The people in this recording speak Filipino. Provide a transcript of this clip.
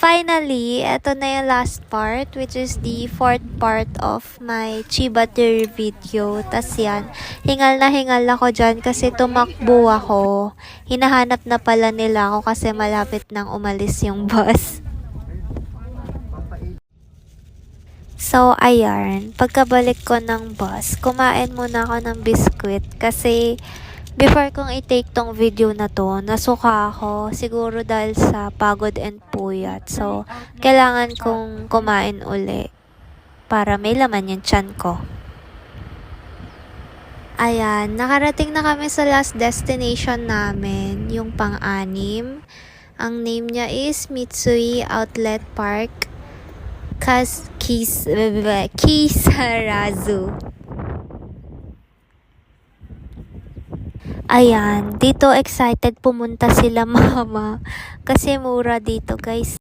finally, eto na yung last part, which is the fourth part of my Chiba tour video. Tas yan, hingal na hingal ako dyan kasi tumakbo ako. Hinahanap na pala nila ako kasi malapit nang umalis yung bus. So, ayan, pagkabalik ko ng bus, kumain muna ako ng biskwit kasi before kong i-take tong video na to, nasuka ako siguro dahil sa pagod and puyat. So, kailangan kong kumain uli para may laman yung tiyan ko. Ayan, nakarating na kami sa last destination namin, yung pang-anim. Ang name niya is Mitsui Outlet Park, Kisarazu. Ayan, dito excited pumunta sila mama kasi mura dito guys.